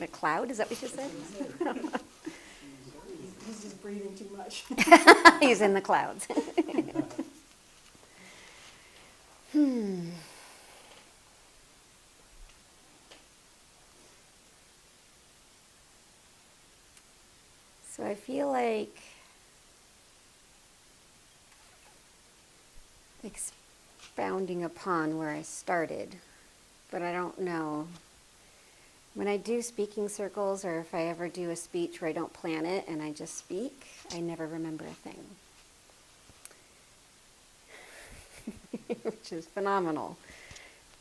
A cloud, is that what you said? He's just breathing too much. He's in the clouds. So I feel like expounding upon where I started, but I don't know. When I do speaking circles, or if I ever do a speech where I don't plan it and I just speak, I never remember a thing. Which is phenomenal.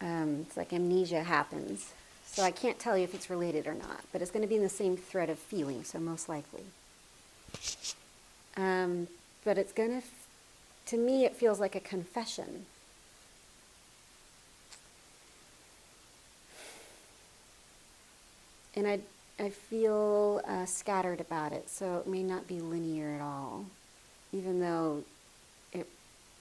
It's like amnesia happens. So I can't tell you if it's related or not, but it's going to be in the same thread of feeling, so most likely. But it's going to me, it feels like a confession. And I feel scattered about it, so it may not be linear at all, even though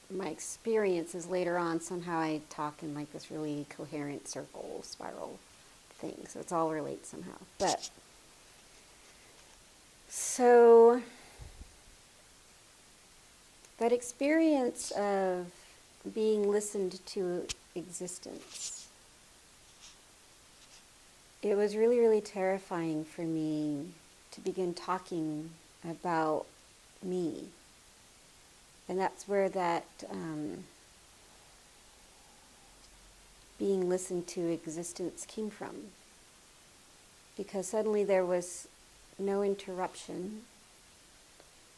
my experience is later on, somehow I talk in like this really coherent circle, spiral thing, so it's all related somehow. But, so, that experience of being listened to existence, it was really, really terrifying for me to begin talking about me. And that's where that being listened to existence came from. Because suddenly there was no interruption.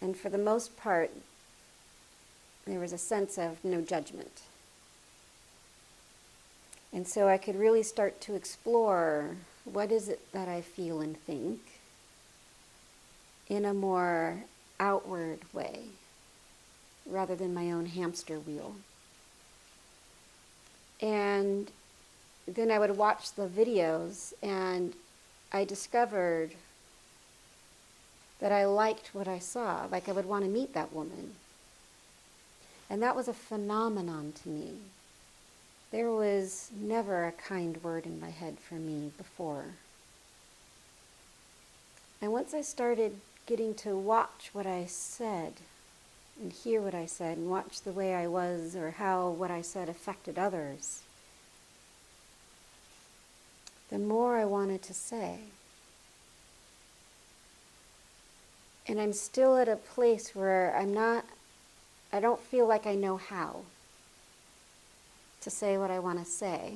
And for the most part, there was a sense of no judgment. And so I could really start to explore what is it that I feel and think in a more outward way, rather than my own hamster wheel. And then I would watch the videos, and I discovered that I liked what I saw. Like I would want to meet that woman. And that was a phenomenon to me. There was never a kind word in my head for me before. And once I started getting to watch what I said, and hear what I said, and watch the way I was, or how what I said affected others, the more I wanted to say. And I'm still at a place where I don't feel like I know how to say what I want to say.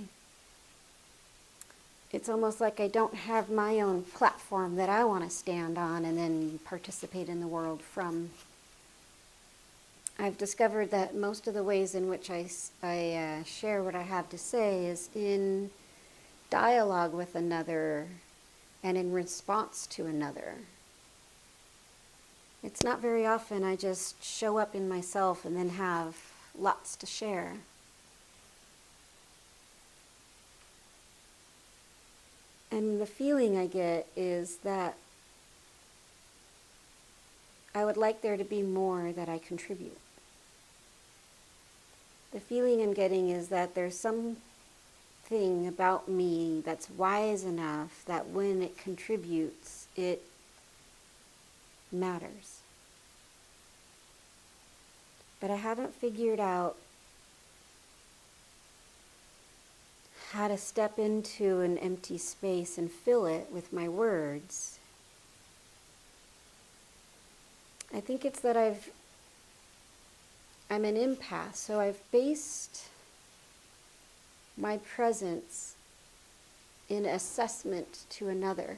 It's almost like I don't have my own platform that I want to stand on and then participate in the world from. I've discovered that most of the ways in which I share what I have to say is in dialogue with another and in response to another. It's not very often I just show up in myself and then have lots to share. And the feeling I get is that I would like there to be more that I contribute. The feeling I'm getting is that there's something about me that's wise enough that when it contributes, it matters. But I haven't figured out how to step into an empty space and fill it with my words. I think it's that I'm an empath, so I've based my presence in assessment to another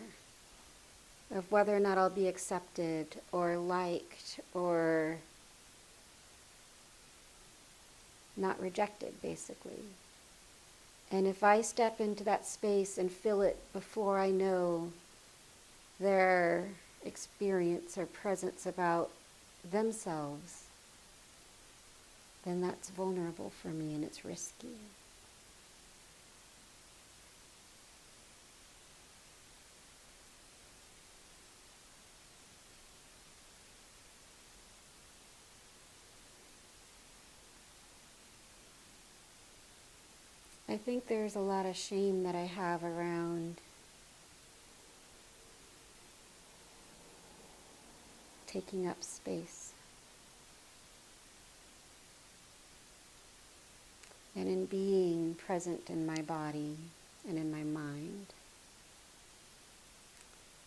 of whether or not I'll be accepted or liked or not rejected, basically. And if I step into that space and fill it before I know their experience or presence about themselves, then that's vulnerable for me and it's risky. I think there's a lot of shame that I have around taking up space. And in being present in my body and in my mind.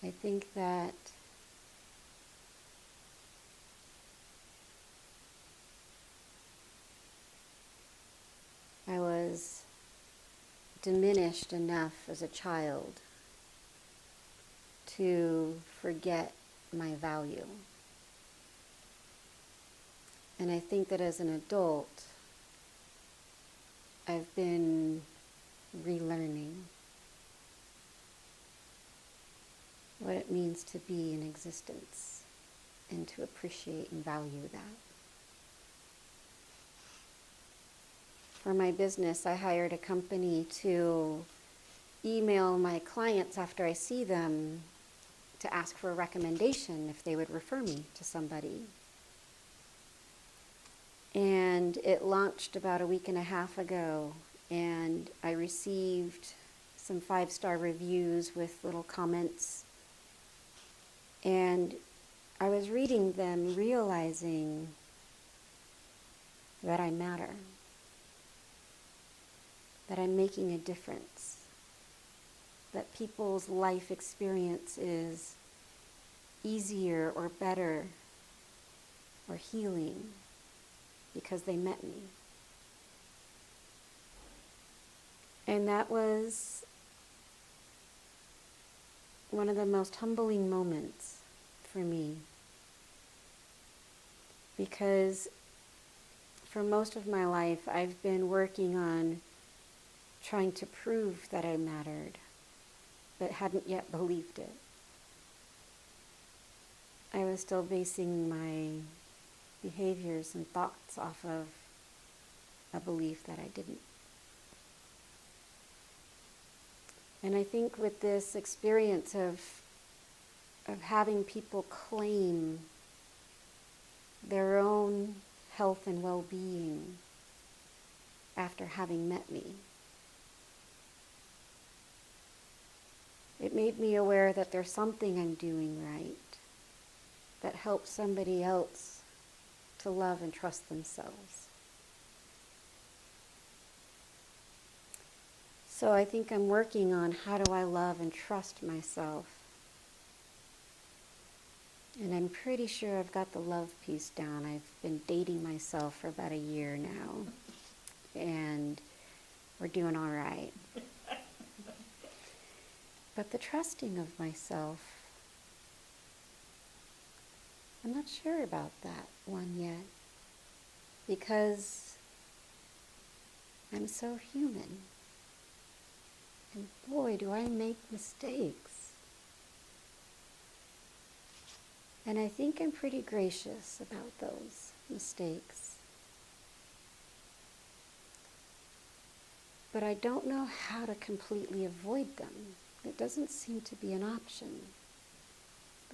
I think that I was diminished enough as a child to forget my value. And I think that as an adult, I've been relearning what it means to be in existence and to appreciate and value that. For my business, I hired a company to email my clients after I see them to ask for a recommendation if they would refer me to somebody. And it launched about a week and a half ago, and I received some 5-star reviews with little comments. And I was reading them, realizing that I matter, that I'm making a difference, that people's life experience is easier or better or healing because they met me. And that was one of the most humbling moments for me, because for most of my life I've been working on trying to prove that I mattered, but hadn't yet believed it. I was still basing my behaviors and thoughts off of a belief that I didn't. And I think with this experience of having people claim their own health and well-being after having met me, it made me aware that there's something I'm doing right that helps somebody else to love and trust themselves. So I think I'm working on how do I love and trust myself. And I'm pretty sure I've got the love piece down. I've been dating myself for about a year now, and we're doing all right. But the trusting of myself, I'm not sure about that one yet, because I'm so human. And boy, do I make mistakes. And I think I'm pretty gracious about those mistakes. But I don't know how to completely avoid them. It doesn't seem to be an option.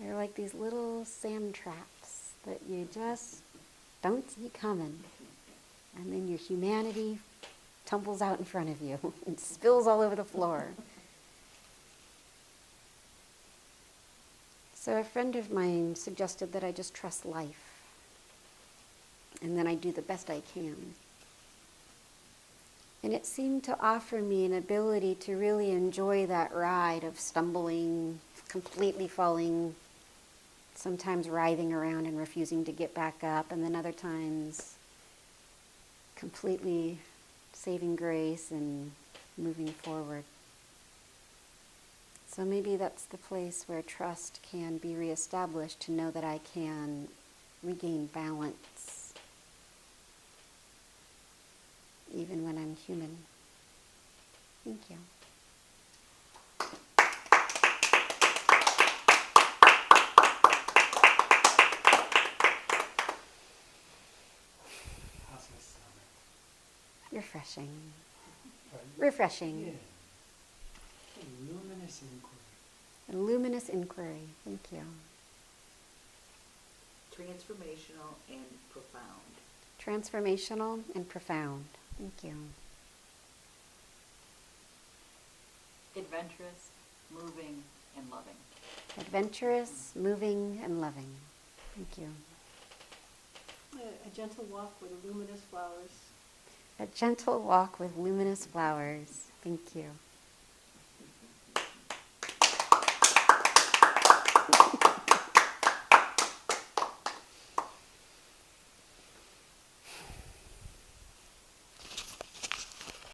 They're like these little sand traps that you just don't see coming. And then your humanity tumbles out in front of you and spills all over the floor. So a friend of mine suggested that I just trust life, and then I do the best I can. And it seemed to offer me an ability to really enjoy that ride of stumbling, completely falling, sometimes writhing around and refusing to get back up, and then other times completely saving grace and moving forward. So maybe that's the place where trust can be reestablished, to know that I can regain balance even when I'm human. Thank you. How's my stomach? Refreshing. Pardon? Refreshing. Yeah. A luminous inquiry. A luminous inquiry. Thank you. Transformational and profound. Transformational and profound. Thank you. Adventurous, moving, and loving. Adventurous, moving, and loving. Thank you. A gentle walk with luminous flowers. A gentle walk with luminous flowers. Thank you.